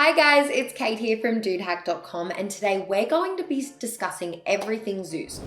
Hi guys, it's Kate here from dudehack.com and today we're going to be discussing everything Zoosk.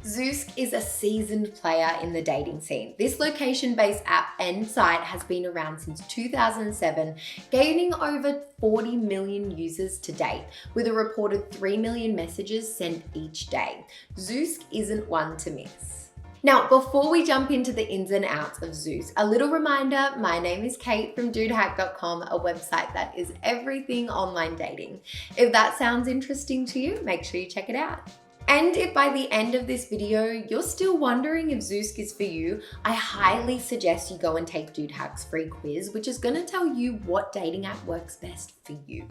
Zoosk is a seasoned player in the dating scene. This location-based app and site has been around since 2007, gaining over 40 million users to date, with a reported 3 million messages sent each day. Zoosk isn't one to miss. Now, before we jump into the ins and outs of Zoosk, a little reminder, my name is Kate from dudehack.com, a website that is everything online dating. If that sounds interesting to you, make sure you check it out. And if by the end of this video, you're still wondering if Zoosk is for you, I highly suggest you go and take Dude Hack's free quiz, which is gonna tell you what dating app works best for you.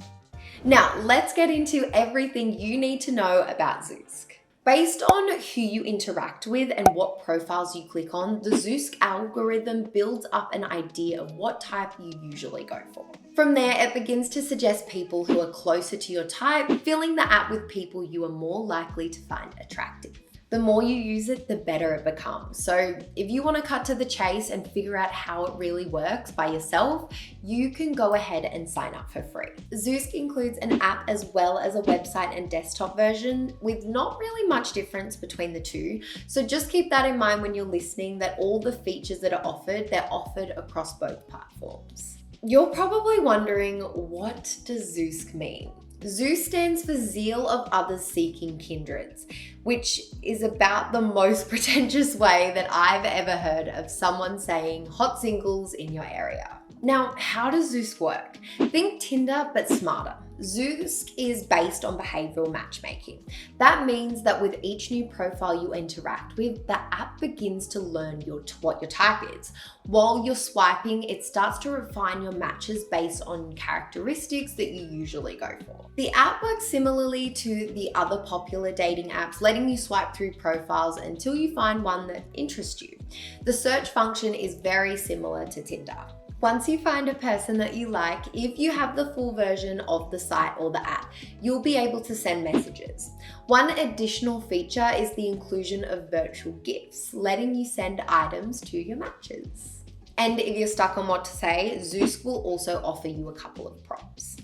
Now, let's get into everything you need to know about Zoosk. Based on who you interact with and what profiles you click on, the Zoosk algorithm builds up an idea of what type you usually go for. From there, it begins to suggest people who are closer to your type, filling the app with people you are more likely to find attractive. The more you use it, the better it becomes. So if you want to cut to the chase and figure out how it really works by yourself, you can go ahead and sign up for free. Zoosk includes an app as well as a website and desktop version with not really much difference between the two. So just keep that in mind when you're listening, that all the features that are offered, they're offered across both platforms. You're probably wondering, what does Zoosk mean? Zoosk stands for Zeal of Others Seeking Kindreds, which is about the most pretentious way that I've ever heard of someone saying hot singles in your area. Now, how does Zoosk work? Think Tinder, but smarter. Zoosk is based on behavioral matchmaking. That means that with each new profile you interact with, the app begins to learn what your type is. While you're swiping, it starts to refine your matches based on characteristics that you usually go for. The app works similarly to the other popular dating apps, letting you swipe through profiles until you find one that interests you. The search function is very similar to Tinder. Once you find a person that you like, if you have the full version of the site or the app, you'll be able to send messages. One additional feature is the inclusion of virtual gifts, letting you send items to your matches. And if you're stuck on what to say, Zoosk will also offer you a couple of prompts.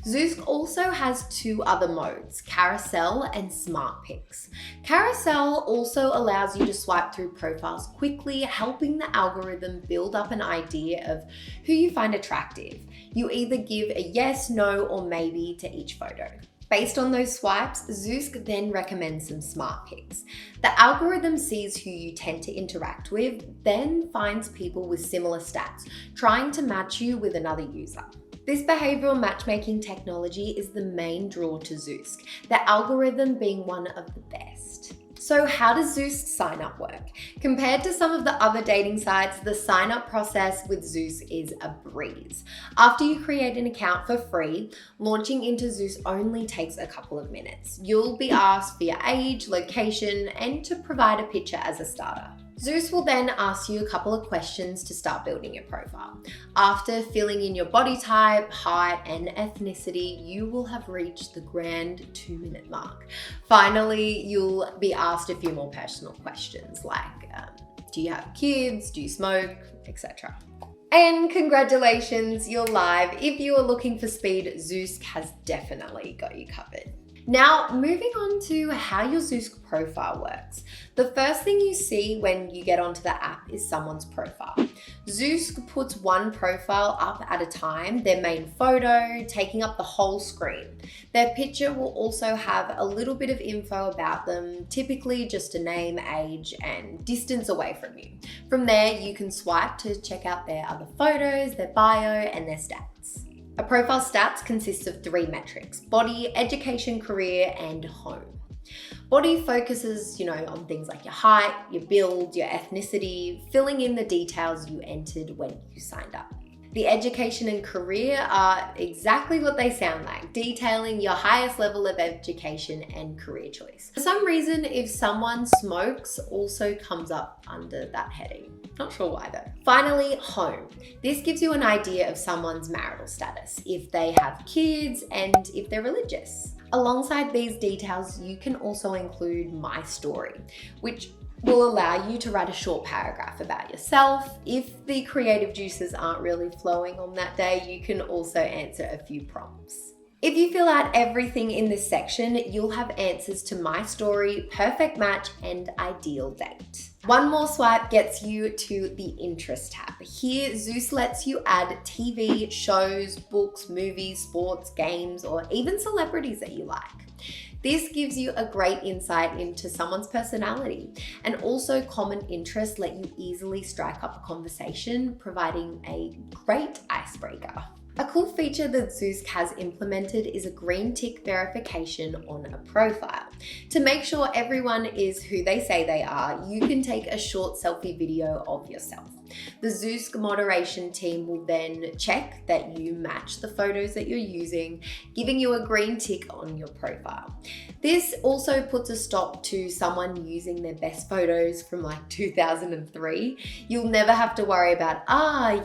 Zoosk also has two other modes, Carousel and Smart Picks. Carousel also allows you to swipe through profiles quickly, helping the algorithm build up an idea of who you find attractive. You either give a yes, no, or maybe to each photo. Based on those swipes, Zoosk then recommends some smart picks. The algorithm sees who you tend to interact with, then finds people with similar stats, trying to match you with another user. This behavioral matchmaking technology is the main draw to Zoosk, the algorithm being one of the best. So how does Zoosk sign up work? Compared to some of the other dating sites, the sign up process with Zoosk is a breeze. After you create an account for free, launching into Zoosk only takes a couple of minutes. You'll be asked for your age, location, and to provide a picture as a starter. Zoosk will then ask you a couple of questions to start building your profile. After filling in your body type, height, and ethnicity, you will have reached the grand 2-minute mark. Finally, you'll be asked a few more personal questions like, do you have kids, do you smoke, etc. And congratulations, you're live. If you are looking for speed, Zoosk has definitely got you covered. Now, moving on to how your Zoosk profile works. The first thing you see when you get onto the app is someone's profile. Zoosk puts one profile up at a time, their main photo taking up the whole screen. Their picture will also have a little bit of info about them, typically just a name, age, and distance away from you. From there, you can swipe to check out their other photos, their bio, and their stats. A profile stats consists of 3 metrics: body, education, career, and home. Body focuses, on things like your height, your build, your ethnicity, filling in the details you entered when you signed up. The education and career are exactly what they sound like, detailing your highest level of education and career choice. For some reason, if someone smokes, also comes up under that heading. Not sure why though. Finally, home. This gives you an idea of someone's marital status, if they have kids, and if they're religious. Alongside these details, you can also include my story, which will allow you to write a short paragraph about yourself. If the creative juices aren't really flowing on that day, you can also answer a few prompts. If you fill out everything in this section, you'll have answers to my story, perfect match, and ideal date. One more swipe gets you to the interest tab. Here, Zoosk lets you add TV, shows, books, movies, sports, games, or even celebrities that you like. This gives you a great insight into someone's personality, and also common interests let you easily strike up a conversation, providing a great icebreaker. A cool feature that Zoosk has implemented is a green tick verification on a profile. To make sure everyone is who they say they are, you can take a short selfie video of yourself. The Zoosk moderation team will then check that you match the photos that you're using, giving you a green tick on your profile. This also puts a stop to someone using their best photos from like 2003. You'll never have to worry about,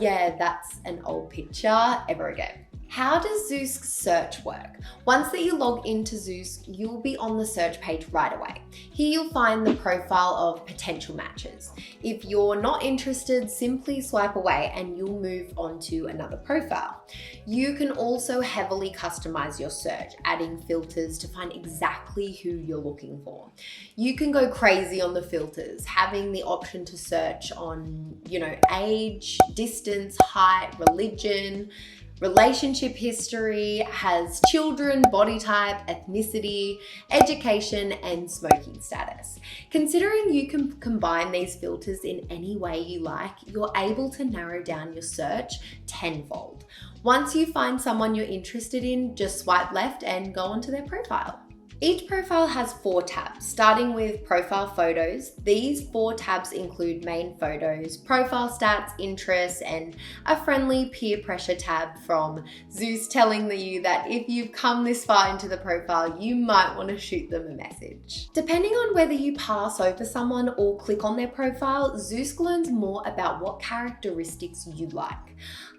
yeah, that's an old picture ever again. How does Zoosk's search work? Once that you log into Zoosk, you'll be on the search page right away. Here you'll find the profile of potential matches. If you're not interested, simply swipe away and you'll move on to another profile. You can also heavily customize your search, adding filters to find exactly who you're looking for. You can go crazy on the filters, having the option to search on, age, distance, height, religion, relationship history, has children, body type, ethnicity, education, and smoking status. Considering you can combine these filters in any way you like, you're able to narrow down your search tenfold. Once you find someone you're interested in, just swipe left and go onto their profile. Each profile has 4 tabs, starting with profile photos. These 4 tabs include main photos, profile stats, interests, and a friendly peer pressure tab from Zoosk telling you that if you've come this far into the profile, you might want to shoot them a message. Depending on whether you pass over someone or click on their profile, Zoosk learns more about what characteristics you like.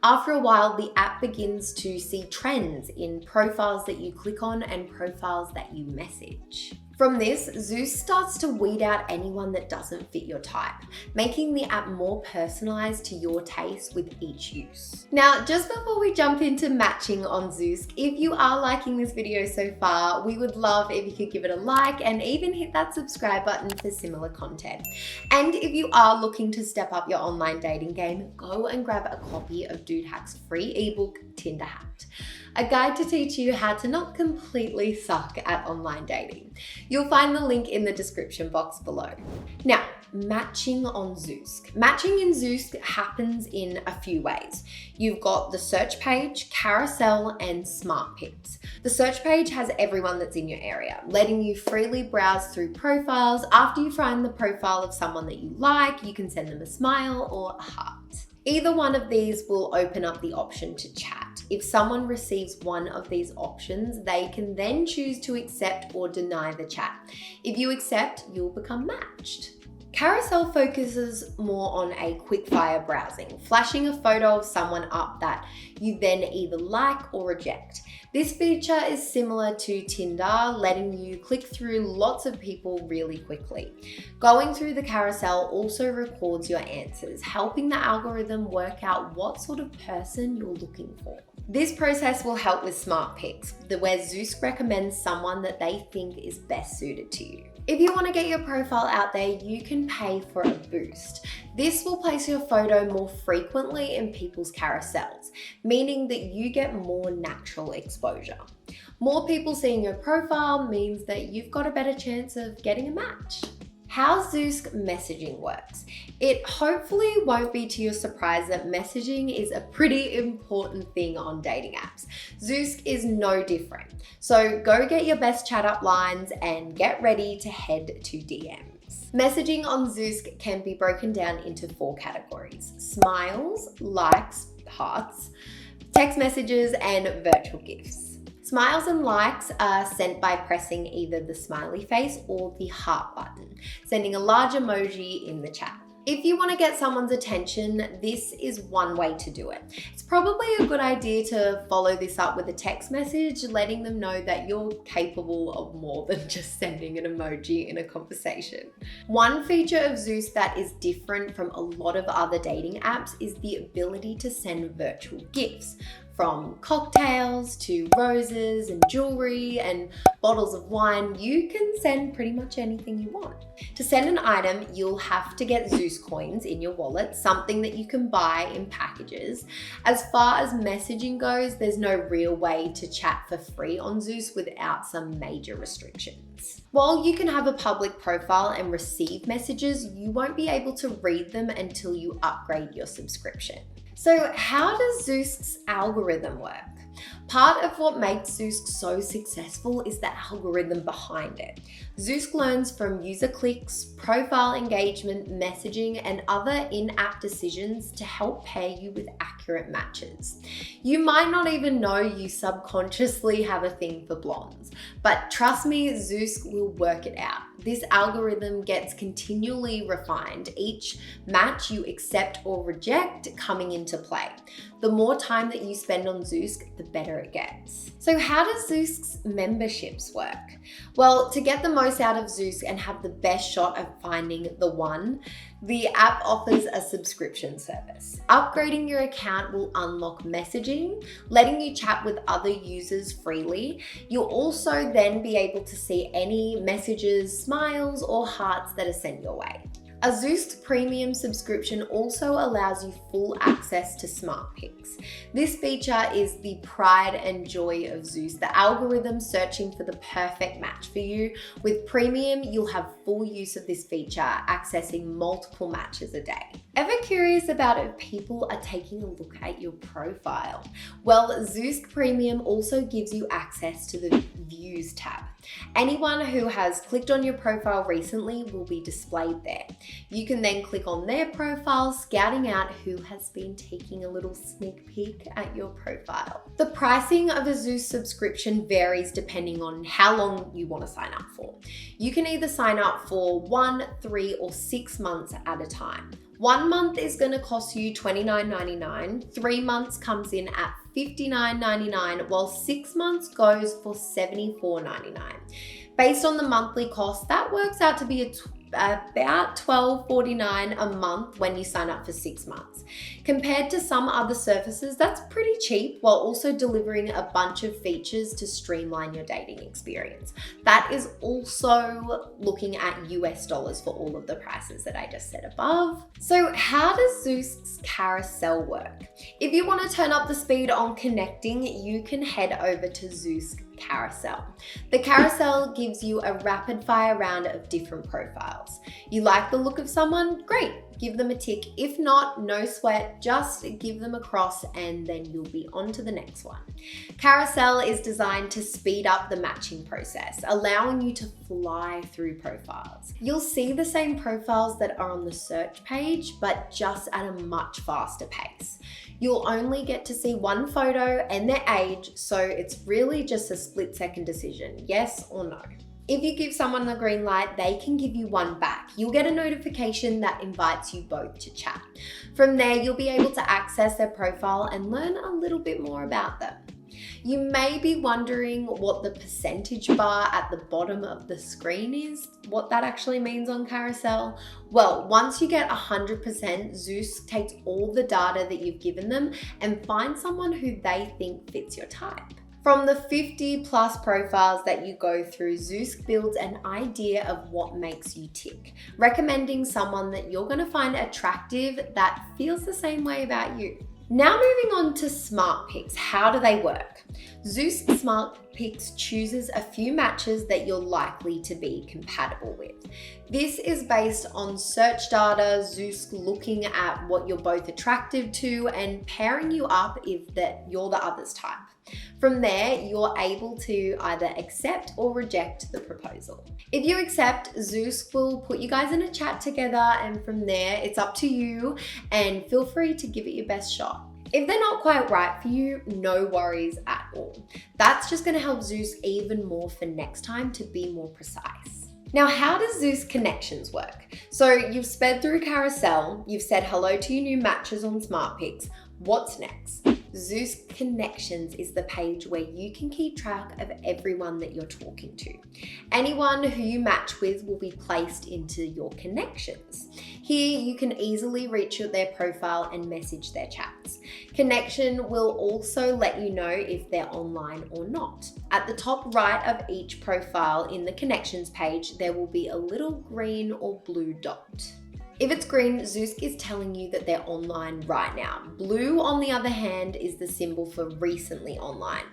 After a while, the app begins to see trends in profiles that you click on and profiles that you message. From this, Zoosk starts to weed out anyone that doesn't fit your type, making the app more personalized to your taste with each use. Now, just before we jump into matching on Zoosk, if you are liking this video so far, we would love if you could give it a like and even hit that subscribe button for similar content. And if you are looking to step up your online dating game, go and grab a copy of Dude Hack's free ebook, Tinder Hacked, a guide to teach you how to not completely suck at online dating. You'll find the link in the description box below. Now, matching on Zoosk. Matching in Zoosk happens in a few ways. You've got the search page, carousel, and smart picks. The search page has everyone that's in your area, letting you freely browse through profiles. After you find the profile of someone that you like, you can send them a smile or a heart. Either one of these will open up the option to chat. If someone receives one of these options, they can then choose to accept or deny the chat. If you accept, you'll become matched. Carousel focuses more on a quick-fire browsing, flashing a photo of someone up that you then either like or reject. This feature is similar to Tinder, letting you click through lots of people really quickly. Going through the carousel also records your answers, helping the algorithm work out what sort of person you're looking for. This process will help with smart picks, where Zoosk recommends someone that they think is best suited to you. If you want to get your profile out there, you can pay for a boost. This will place your photo more frequently in people's carousels, meaning that you get more natural exposure. More people seeing your profile means that you've got a better chance of getting a match. How Zoosk messaging works. It hopefully won't be to your surprise that messaging is a pretty important thing on dating apps. Zoosk is no different. So go get your best chat up lines and get ready to head to DMs. Messaging on Zoosk can be broken down into 4 categories: smiles, likes, hearts, text messages, and virtual gifts. Smiles and likes are sent by pressing either the smiley face or the heart button, sending a large emoji in the chat. If you want to get someone's attention, this is one way to do it. It's probably a good idea to follow this up with a text message, letting them know that you're capable of more than just sending an emoji in a conversation. One feature of Zoosk that is different from a lot of other dating apps is the ability to send virtual gifts. From cocktails to roses and jewelry and bottles of wine, you can send pretty much anything you want. To send an item, you'll have to get Zoosk coins in your wallet, something that you can buy in packages. As far as messaging goes, there's no real way to chat for free on Zoosk without some major restrictions. While you can have a public profile and receive messages, you won't be able to read them until you upgrade your subscription. So how does Zoosk's algorithm work? Part of what makes Zoosk so successful is the algorithm behind it. Zoosk learns from user clicks, profile engagement, messaging, and other in-app decisions to help pair you with accurate matches. You might not even know you subconsciously have a thing for blondes, but trust me, Zoosk will work it out. This algorithm gets continually refined, each match you accept or reject coming into play. The more time that you spend on Zoosk, the better it gets. So how does Zoosk's memberships work? Well, to get the most out of Zoosk and have the best shot at finding the one, the app offers a subscription service. Upgrading your account will unlock messaging, letting you chat with other users freely. You'll also then be able to see any messages, smiles, or hearts that are sent your way. A Zoosk premium subscription also allows you full access to smart pics. This feature is the pride and joy of Zoosk, the algorithm searching for the perfect match for you. With premium, you'll have full use of this feature, accessing multiple matches a day. Ever curious about if people are taking a look at your profile? Well, Zoosk Premium also gives you access to the Views tab. Anyone who has clicked on your profile recently will be displayed there. You can then click on their profile, scouting out who has been taking a little sneak peek at your profile. The pricing of a Zoosk subscription varies depending on how long you want to sign up for. You can either sign up for 1, 3, or 6 months at a time. 1 month is going to cost you $29.99, 3 months comes in at $59.99, while 6 months goes for $74.99. Based on the monthly cost, that works out to be about $12.49 a month when you sign up for 6 months. Compared to some other services, that's pretty cheap while also delivering a bunch of features to streamline your dating experience. That is also looking at US dollars for all of the prices that I just said above. So how does Zoosk's carousel work? If you want to turn up the speed on connecting, you can head over to Zoosk Carousel. The carousel gives you a rapid fire round of different profiles. You like the look of someone? Great, give them a tick. If not, no sweat, just give them a cross and then you'll be on to the next one. Carousel is designed to speed up the matching process, allowing you to fly through profiles. You'll see the same profiles that are on the search page, but just at a much faster pace. You'll only get to see one photo and their age, so it's really just a split-second decision, yes or no. If you give someone the green light, they can give you one back. You'll get a notification that invites you both to chat. From there, you'll be able to access their profile and learn a little bit more about them. You may be wondering what the percentage bar at the bottom of the screen is, what that actually means on Carousel. Well, once you get 100%, Zoosk takes all the data that you've given them and finds someone who they think fits your type. From the 50 plus profiles that you go through, Zoosk builds an idea of what makes you tick, recommending someone that you're going to find attractive that feels the same way about you. Now moving on to Smart Picks, how do they work? Zoosk Smart Picks chooses a few matches that you're likely to be compatible with. This is based on search data, Zoosk looking at what you're both attracted to and pairing you up if you're the other's type. From there, you're able to either accept or reject the proposal. If you accept, Zoosk will put you guys in a chat together, and from there, it's up to you and feel free to give it your best shot. If they're not quite right for you, no worries at all. That's just going to help Zoosk even more for next time to be more precise. Now, how does Zoosk Connections work? So you've sped through Carousel, you've said hello to your new matches on SmartPics. What's next? Zoosk Connections is the page where you can keep track of everyone that you're talking to. Anyone who you match with will be placed into your connections. Here, you can easily reach their profile and message their chats. Connection will also let you know if they're online or not. At the top right of each profile in the connections page, there will be a little green or blue dot. If it's green, Zoosk is telling you that they're online right now. Blue, on the other hand, is the symbol for recently online.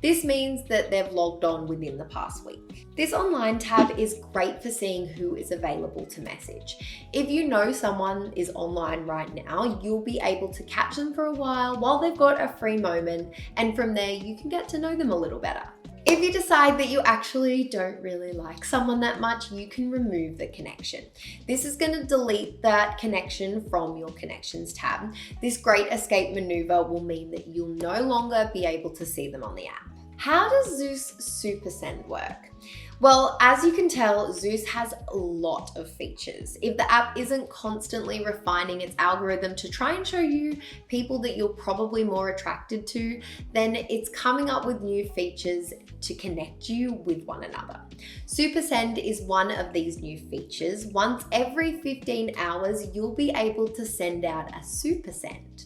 This means that they've logged on within the past week. This online tab is great for seeing who is available to message. If you know someone is online right now, you'll be able to catch them for a while they've got a free moment, and from there you can get to know them a little better. If you decide that you actually don't really like someone that much, you can remove the connection. This is going to delete that connection from your connections tab. This great escape maneuver will mean that you'll no longer be able to see them on the app. How does Zoosk Super Send work? Well, as you can tell, Zoosk has a lot of features. If the app isn't constantly refining its algorithm to try and show you people that you're probably more attracted to, then it's coming up with new features to connect you with one another. Super Send is one of these new features. Once every 15 hours, you'll be able to send out a Super Send.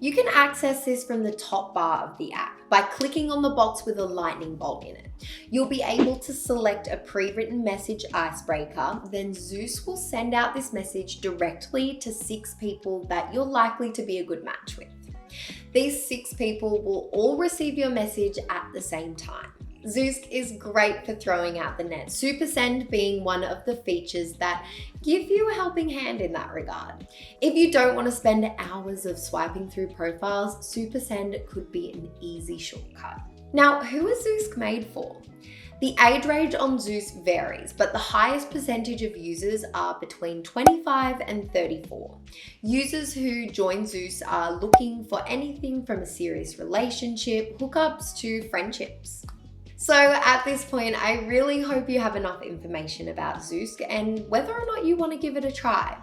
You can access this from the top bar of the app by clicking on the box with a lightning bolt in it. You'll be able to select a pre-written message icebreaker, then Zoosk will send out this message directly to 6 people that you're likely to be a good match with. These 6 people will all receive your message at the same time. Zoosk is great for throwing out the net, Super Send being one of the features that give you a helping hand in that regard. If you don't want to spend hours of swiping through profiles, Super Send could be an easy shortcut. Now, who is Zoosk made for? The age range on Zoosk varies, but the highest percentage of users are between 25 and 34. Users who join Zoosk are looking for anything from a serious relationship, hookups to friendships. So at this point, I really hope you have enough information about Zoosk and whether or not you want to give it a try.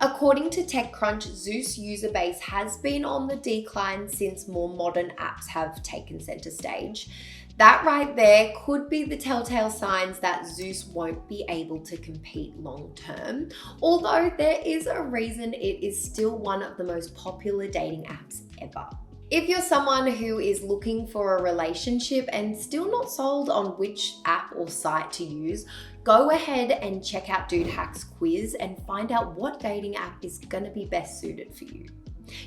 According to TechCrunch, Zoosk's user base has been on the decline since more modern apps have taken center stage. That right there could be the telltale signs that Zoosk won't be able to compete long term, although there is a reason it is still one of the most popular dating apps ever. If you're someone who is looking for a relationship and still not sold on which app or site to use, go ahead and check out Dude Hack's quiz and find out what dating app is going to be best suited for you.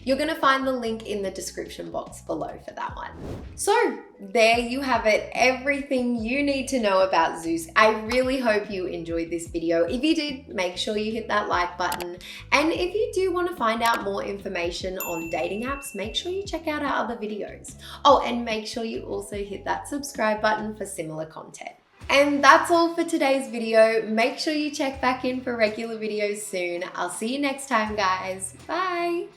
You're going to find the link in the description box below for that one. So there you have it, everything you need to know about Zoosk. I really hope you enjoyed this video. If you did, make sure you hit that like button. And if you do want to find out more information on dating apps, make sure you check out our other videos. Oh, and make sure you also hit that subscribe button for similar content. And that's all for today's video. Make sure you check back in for regular videos soon. I'll see you next time, guys. Bye.